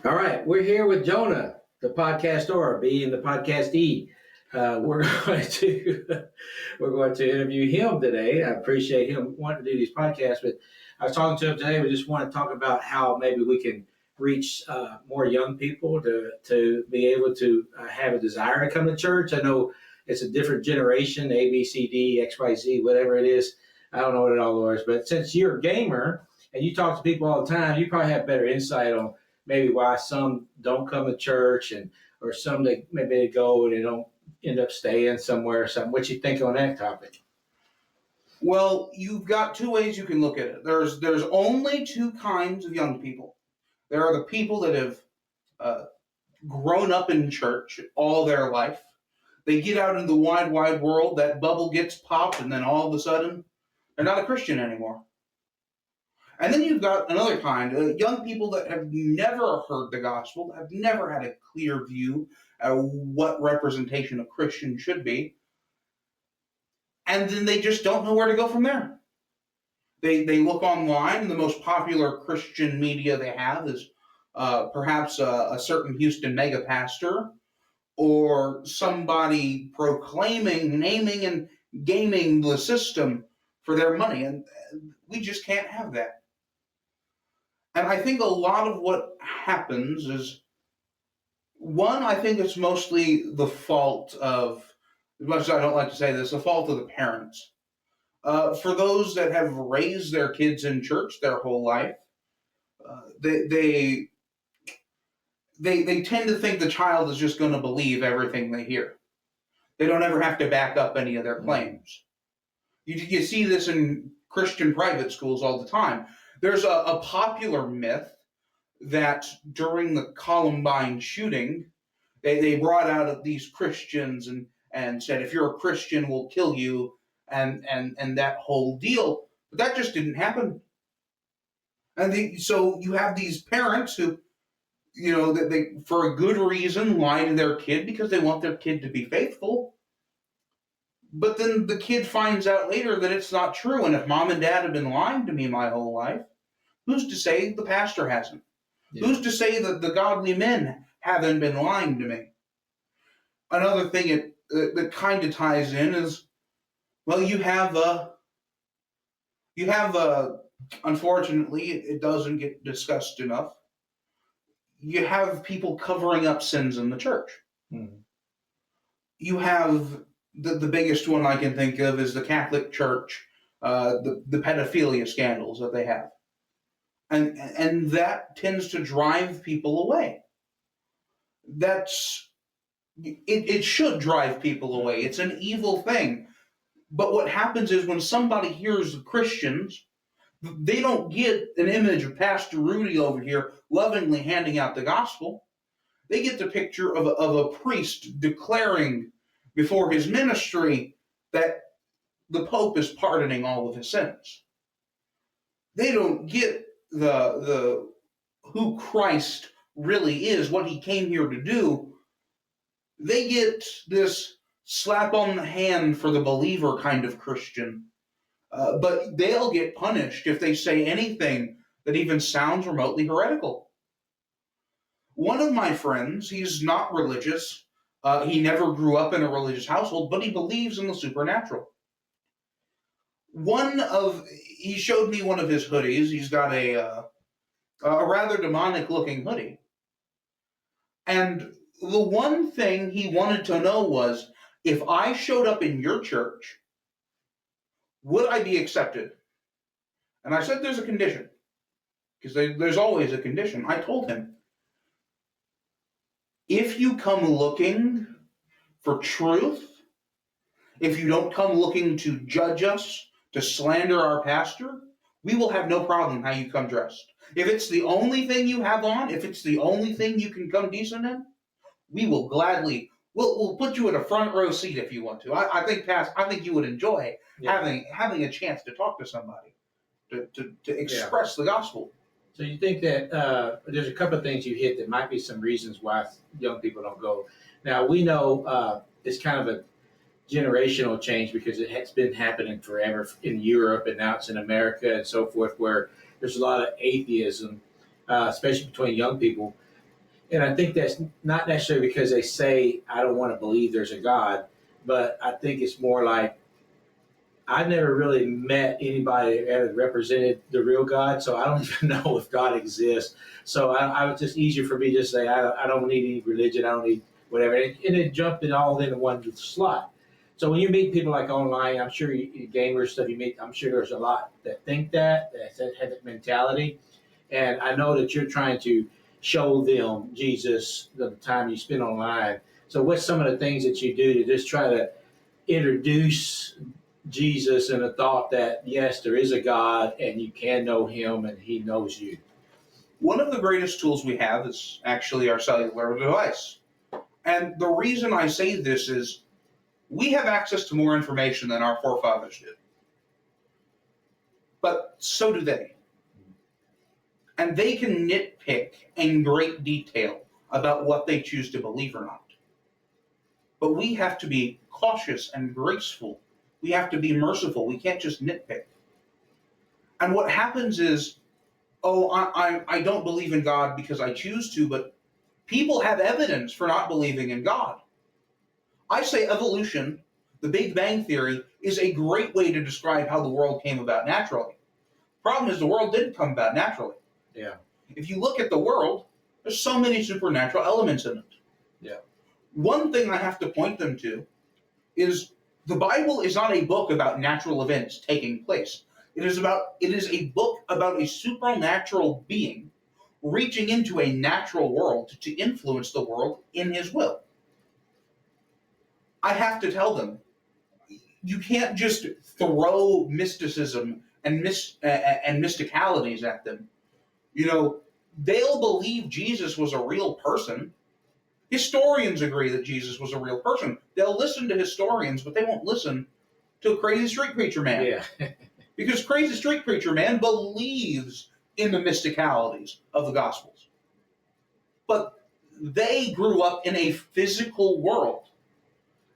All right, we're here with Jonah, the podcaster, being the podcastee. We're going to we're going to interview him today. I appreciate him wanting to do these podcasts, but I was talking to him today. We just want to talk about how maybe we can reach more young people to be able to have a desire to come to church. I know it's a different generation, A, B, C, D, X, Y, Z, whatever it is. I don't know what it all is, but since you're a gamer and you talk to people all the time, you probably have better insight on maybe why some don't come to church and or some that maybe they go and they don't end up staying somewhere or something. What you think on that topic? Well, you've got two ways you can look at it. There's only two kinds of young people. There are the people that have uh, grown up in church all their life. They get out into the wide, wide world, that bubble gets popped, and then all of a sudden, they're not a Christian anymore. And then you've got another kind, young people that have never heard the gospel, have never had a clear view of what representation of Christian should be, and then they just don't know where to go from there. They look online, and the most popular Christian media they have is perhaps a certain Houston mega pastor or somebody proclaiming, naming, and gaming the system for their money. And we just can't have that. And I think a lot of what happens is, one, I think it's mostly the fault of, as much as I don't like to say this, the fault of the parents. For those that have raised their kids in church their whole life, they tend to think the child is just going to believe everything they hear. They don't ever have to back up any of their claims. You see this in Christian private schools all the time. There's a popular myth that during the Columbine shooting, they brought out these Christians and said, if you're a Christian, we'll kill you, and that whole deal. But that just didn't happen. And so you have these parents who, that they, for a good reason, lie to their kid because they want their kid to be faithful. But then the kid finds out later that it's not true. And if mom and dad have been lying to me my whole life, who's to say the pastor hasn't? Yeah. Who's to say that the godly men haven't been lying to me? Another thing that kind of ties in is, well, you have unfortunately, it doesn't get discussed enough. You have people covering up sins in the church. Mm-hmm. You have the biggest one I can think of is the Catholic Church, the pedophilia scandals that they have. And that tends to drive people away. It should drive people away. It's an evil thing. But what happens is when somebody hears the Christians, they don't get an image of Pastor Rudy over here lovingly handing out the gospel. They get the picture of a priest declaring before his ministry that the Pope is pardoning all of his sins. They don't get the who Christ really is, what he came here to do. They get this slap on the hand for the believer kind of Christian. But they'll get punished if they say anything that even sounds remotely heretical. One of my friends, he's not religious. He never grew up in a religious household, but he believes in the supernatural. He showed me one of his hoodies. He's got a rather demonic-looking hoodie. And the one thing he wanted to know was, if I showed up in your church, would I be accepted? And I said, there's a condition. Because there's always a condition. I told him, if you come looking for truth, if you don't come looking to judge us, to slander our pastor, we will have no problem how you come dressed. If it's the only thing you have on, if it's the only thing you can come decent in, we will gladly, we'll put you in a front row seat if you want to. I think you would enjoy having a chance to talk to somebody, to express the gospel. So you think that there's a couple of things you hit that might be some reasons why young people don't go. Now, we know it's kind of a generational change because it has been happening forever in Europe, and now it's in America and so forth, where there's a lot of atheism, especially between young people. And I think that's not necessarily because they say, I don't want to believe there's a God, but I think it's more like, I've never really met anybody that ever represented the real God, so I don't even know if God exists. So I was just easier for me to say, I don't need any religion, I don't need whatever. And it jumped it all into one slot. So when you meet people like online, I'm sure you gamers stuff you meet, I'm sure there's a lot that think that have that mentality. And I know that you're trying to show them Jesus the time you spend online. So what's some of the things that you do to just try to introduce Jesus and the thought that, yes, there is a God and you can know him and he knows you? One of the greatest tools we have is actually our cellular device. And the reason I say this is we have access to more information than our forefathers did. But so do they. And they can nitpick in great detail about what they choose to believe or not. But we have to be cautious and graceful. We have to be merciful. We can't just nitpick. And what happens is, I don't believe in God because I choose to, but people have evidence for not believing in God. I say evolution, the Big Bang Theory, is a great way to describe how the world came about naturally. Problem is, the world didn't come about naturally. Yeah. If you look at the world, there's so many supernatural elements in it. Yeah. One thing I have to point them to is the Bible is not a book about natural events taking place. It is a book about a supernatural being reaching into a natural world to influence the world in his will. I have to tell them, you can't just throw mysticism and mysticalities at them. You know, they'll believe Jesus was a real person. Historians agree that Jesus was a real person. They'll listen to historians, but they won't listen to a crazy street preacher man. Yeah. Because crazy street preacher man believes in the mysticalities of the Gospels. But they grew up in a physical world.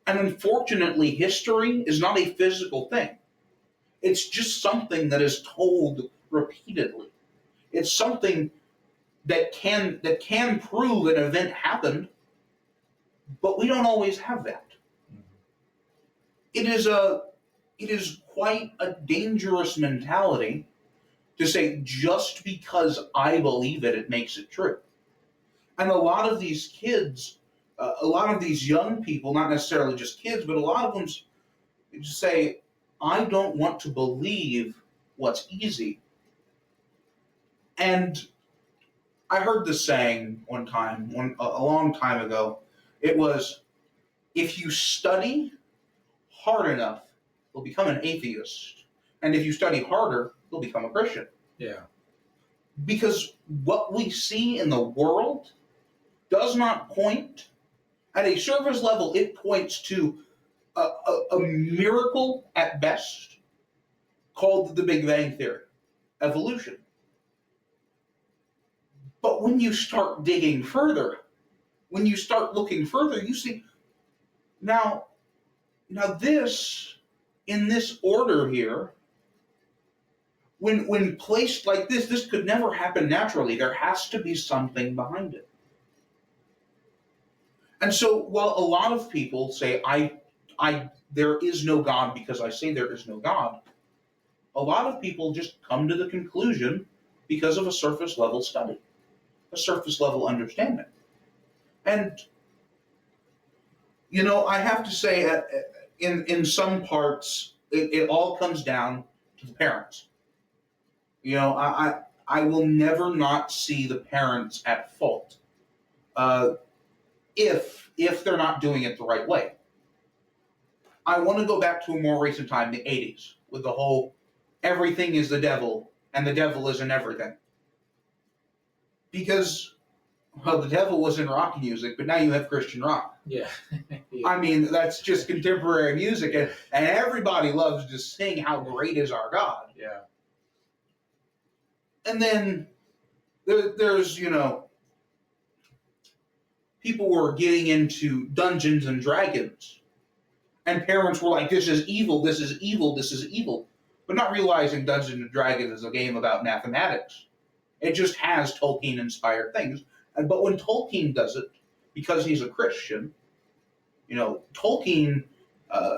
And unfortunately, history is not a physical thing. It's just something that is told repeatedly. It's something that can prove an event happened, but we don't always have that. It is quite a dangerous mentality to say just because I believe it, it makes it true. And a lot of these kids, a lot of these young people, not necessarily just kids, but a lot of them just say, I don't want to believe what's easy. And I heard this saying one time, a long time ago. It was, if you study hard enough, you'll become an atheist. And if you study harder, you'll become a Christian. Yeah. Because what we see in the world does not point, at a surface level, it points to a miracle at best called the Big Bang Theory, evolution. But when you start digging further, when you start looking further, you see, now this, in this order here, when placed like this could never happen naturally. There has to be something behind it. And so while a lot of people say, there is no God because I say there is no God, a lot of people just come to the conclusion because of a surface level study, a surface level understanding. And, I have to say, in some parts, it all comes down to the parents. I will never not see the parents at fault if they're not doing it the right way. I want to go back to a more recent time, the 80s, with the whole everything is the devil and the devil is in everything. Because, well, the devil was in rock music, but now you have Christian rock. Yeah. Yeah. I mean, that's just contemporary music, and everybody loves to sing how great is our God. Yeah. And then there's, people were getting into Dungeons and Dragons, and parents were like, this is evil, this is evil, this is evil, but not realizing Dungeons and Dragons is a game about mathematics. It just has Tolkien-inspired things. But when Tolkien does it, because he's a Christian, Tolkien, uh,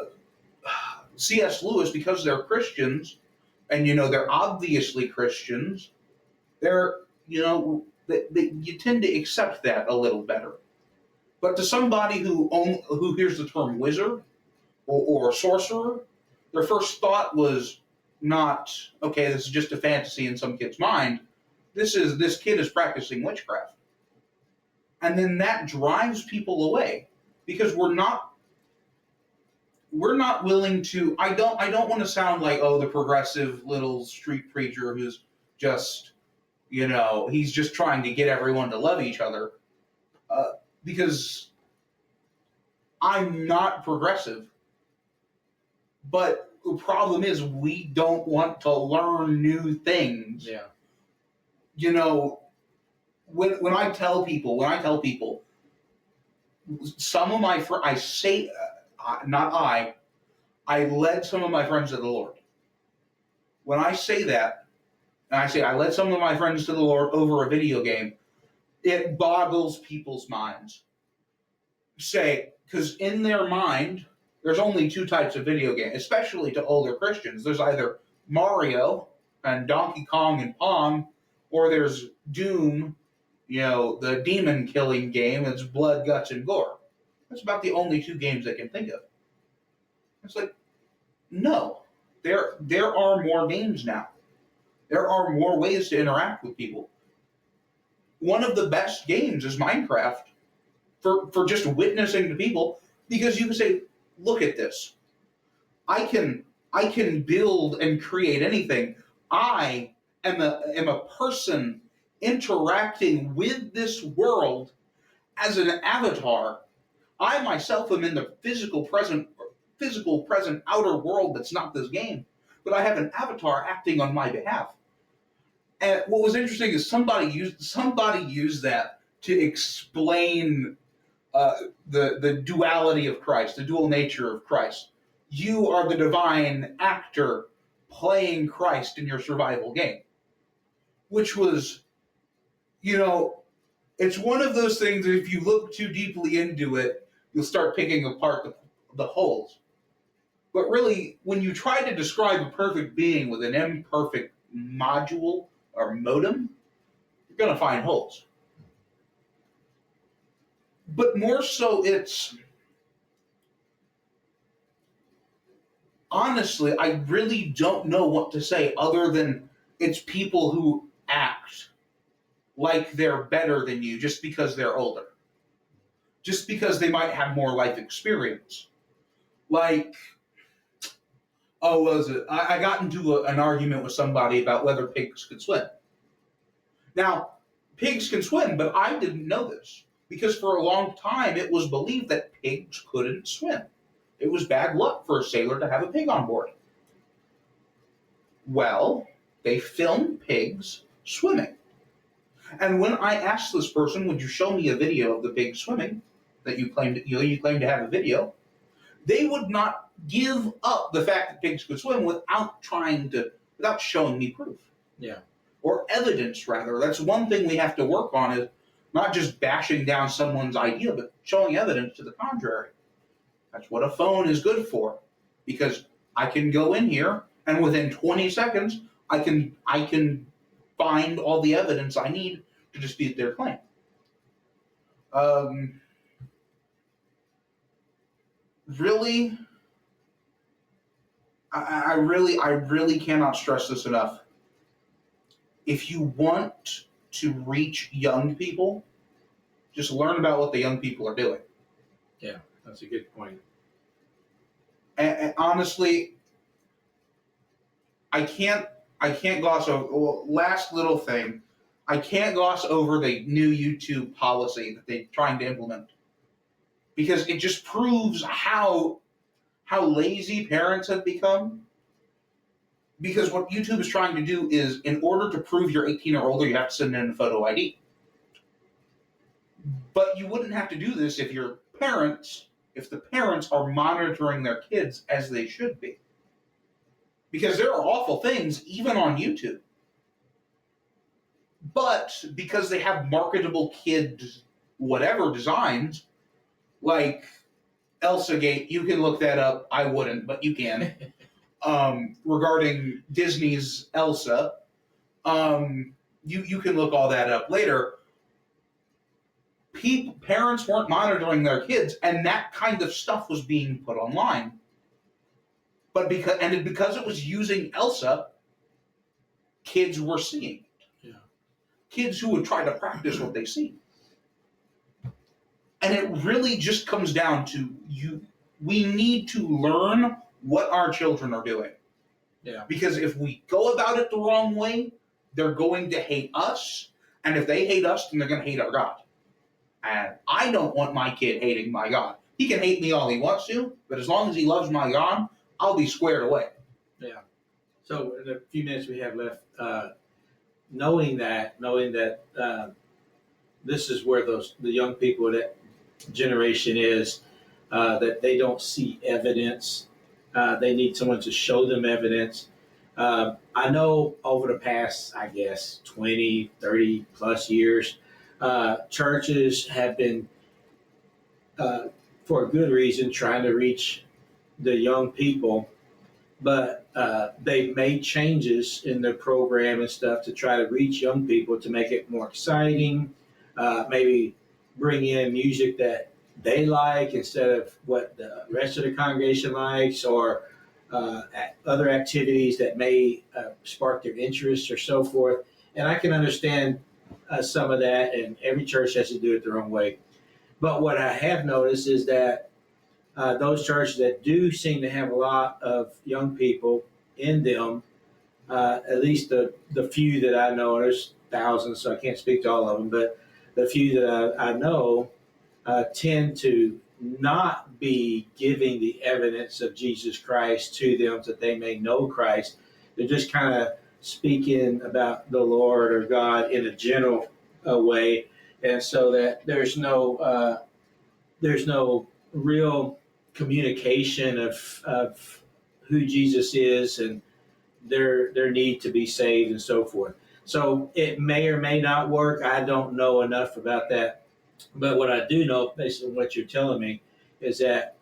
C.S. Lewis, because they're Christians, and they're obviously Christians, they're you tend to accept that a little better. But to somebody who hears the term wizard or sorcerer, their first thought was not, okay, this is just a fantasy in some kid's mind. This kid is practicing witchcraft. And then that drives people away because we're not willing to. I don't want to sound like, oh, the progressive little street preacher who's just, he's just trying to get everyone to love each other, because I'm not progressive. But the problem is we don't want to learn new things. Yeah. When I tell people, some of my friends, I say, not I led some of my friends to the Lord. When I say that, and I say I led some of my friends to the Lord over a video game, it boggles people's minds. Because in their mind, there's only two types of video game, especially to older Christians. There's either Mario and Donkey Kong and Pong, or there's Doom, the demon killing game. It's blood, guts, and gore. That's about the only two games I can think of. It's like, no, there are more games now. There are more ways to interact with people. One of the best games is Minecraft for just witnessing to people, because you can say, look at this. I can build and create anything. I am a person interacting with this world as an avatar. I myself am in the physical present outer world that's not this game, but I have an avatar acting on my behalf. And what was interesting is somebody used that to explain the duality of Christ, the dual nature of Christ. You are the divine actor playing Christ in your survival game, which was, it's one of those things that if you look too deeply into it, you'll start picking apart the holes. But really, when you try to describe a perfect being with an imperfect module or modem, you're going to find holes. But more so, it's, honestly, I really don't know what to say other than it's people who act like they're better than you just because they're older. Just because they might have more life experience. Like, I got into an argument with somebody about whether pigs could swim. Now, pigs can swim, but I didn't know this. Because for a long time, it was believed that pigs couldn't swim. It was bad luck for a sailor to have a pig on board. Well, they filmed pigs swimming. And when I asked this person, would you show me a video of the pig swimming, that you claim to have a video, they would not give up the fact that pigs could swim without showing me proof. Yeah. Or evidence, rather. That's one thing we have to work on, is not just bashing down someone's idea, but showing evidence to the contrary. That's what a phone is good for. Because I can go in here, and within 20 seconds, I can find all the evidence I need to dispute their claim. Really, I really cannot stress this enough. If you want to reach young people, just learn about what the young people are doing. Yeah, that's a good point. And honestly, I can't gloss over. Well, last little thing, I can't gloss over the new YouTube policy that they're trying to implement, because it just proves how lazy parents have become. Because what YouTube is trying to do is, in order to prove you're 18 or older, you have to send in a photo ID. But you wouldn't have to do this if the parents are monitoring their kids as they should be. Because there are awful things even on YouTube. But because they have marketable kids, whatever designs, like Elsa Gate, you can look that up. I wouldn't, but you can. Regarding Disney's Elsa, you can look all that up later. Parents weren't monitoring their kids, and that kind of stuff was being put online. But because it was using Elsa, kids were seeing it. Yeah. Kids who would try to practice what they see. And it really just comes down to we need to learn what our children are doing. Yeah. Because if we go about it the wrong way, they're going to hate us. And if they hate us, then they're going to hate our God. And I don't want my kid hating my God. He can hate me all he wants to, but as long as he loves my God, I'll be squared away. Yeah. So in the few minutes we have left, knowing that this is where the young people, that generation is, that they don't see evidence. They need someone to show them evidence. I know over the past, I guess, 20, 30 plus years, churches have been, for a good reason, trying to reach the young people, but they've made changes in their program and stuff to try to reach young people to make it more exciting, maybe bring in music that they like instead of what the rest of the congregation likes, or other activities that may spark their interest or so forth. And I can understand some of that, and every church has to do it their own way. But what I have noticed is that those churches that do seem to have a lot of young people in them, at least the few that I know, there's thousands, so I can't speak to all of them, but the few that I know tend to not be giving the evidence of Jesus Christ to them that they may know Christ. They're just kind of speaking about the Lord or God in a general way, and so that there's no real communication of who Jesus is and their need to be saved and so forth. So it may or may not work. I don't know enough about that. But what I do know, based on what you're telling me, is that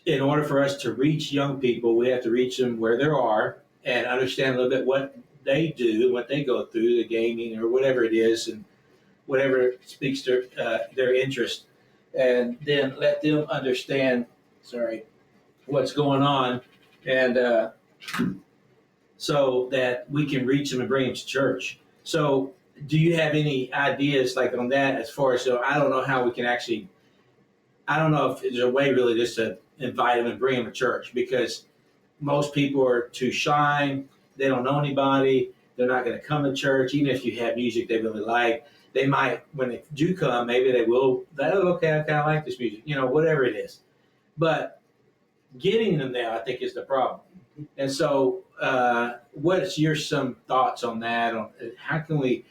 in order for us to reach young people, we have to reach them where they are and understand a little bit what they do, what they go through, the gaming or whatever it is, and whatever speaks to their interest. And then let them understand, what's going on, and so that we can reach them and bring them to church. So do you have any ideas like on that as far as, so I don't know how we can actually, I don't know if there's a way really just to invite them and bring them to church, because most people are too shy. They don't know anybody. They're not going to come to church. Even if you have music they really like, they might, when they do come, maybe they will, okay, I kind of like this music, whatever it is. But getting them there, I think, is the problem. And so what's some thoughts on that? On how can we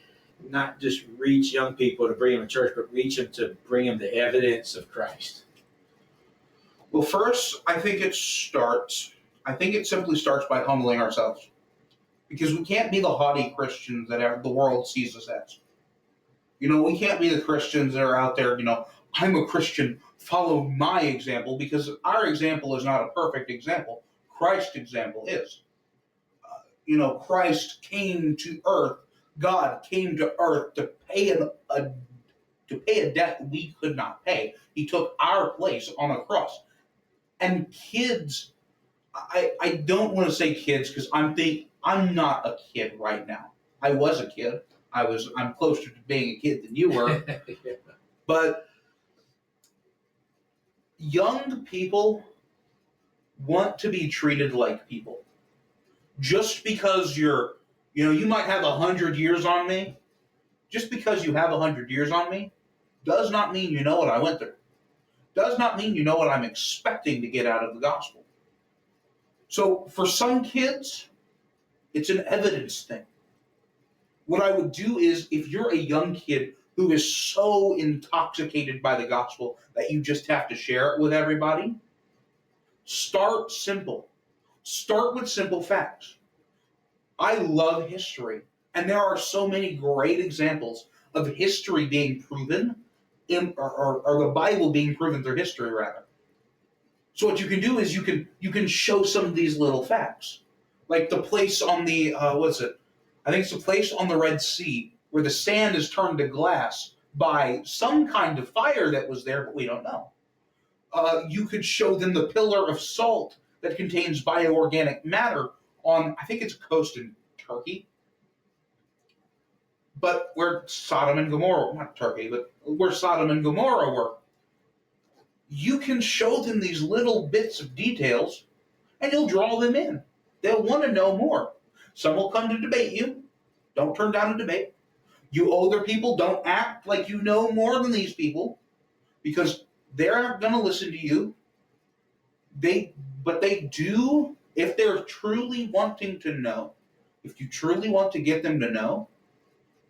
not just reach young people to bring them to church, but reach them to bring them the evidence of Christ? Well, first, I think it simply starts by humbling ourselves. Because we can't be the haughty Christians that the world sees us as. We can't be the Christians that are out there, I'm a Christian, follow my example, because our example is not a perfect example. Christ's example is. Christ came to earth. God came to earth to pay a debt we could not pay. He took our place on a cross. And kids, I don't want to say kids because I'm not a kid right now. I was a kid. I'm closer to being a kid than you were. Yeah. But young people want to be treated like people. Just because you might have 100 years on me. Just because you have 100 years on me does not mean you know what I went through. Does not mean you know what I'm expecting to get out of the gospel. So for some kids, it's an evidence thing. What I would do is, if you're a young kid who is so intoxicated by the gospel that you just have to share it with everybody, start simple. Start with simple facts. I love history. And there are so many great examples of history being proven, or the Bible being proven through history, rather. So what you can do is you can show some of these little facts, like the place on the what's it? I think it's the place on the Red Sea where the sand is turned to glass by some kind of fire that was there, but we don't know. You could show them the pillar of salt that contains bioorganic matter on, I think it's a coast in Turkey, but where Sodom and Gomorrah, not Turkey, but where Sodom and Gomorrah were. You can show them these little bits of details, and you'll draw them in. They'll want to know more. Some will come to debate you. Don't turn down a debate. You older people, don't act like you know more than these people, because they're not going to listen to you. But they do, if they're truly wanting to know, if you truly want to get them to know,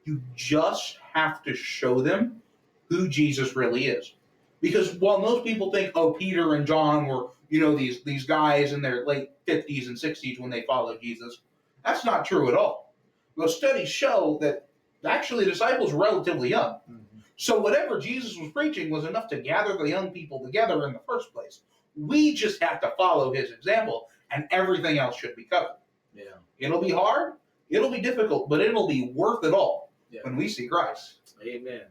you just have to show them who Jesus really is. Because while most people think, oh, Peter and John were, these guys in their late 50s and 60s when they followed Jesus, that's not true at all. Those studies show that actually the disciples were relatively young. Mm-hmm. So whatever Jesus was preaching was enough to gather the young people together in the first place. We just have to follow his example, and everything else should be covered. Yeah. It'll be hard, it'll be difficult, but it'll be worth it all when we see Christ. Amen.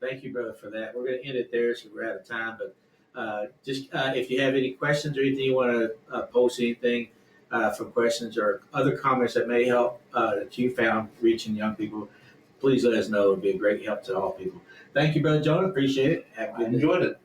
Thank you, brother, for that. We're going to end it there, so we're out of time. But just if you have any questions or anything you want to post anything from questions or other comments that may help that you found reaching young people, please let us know. It would be a great help to all people. Thank you, Brother Jonah. Appreciate it. I enjoyed it.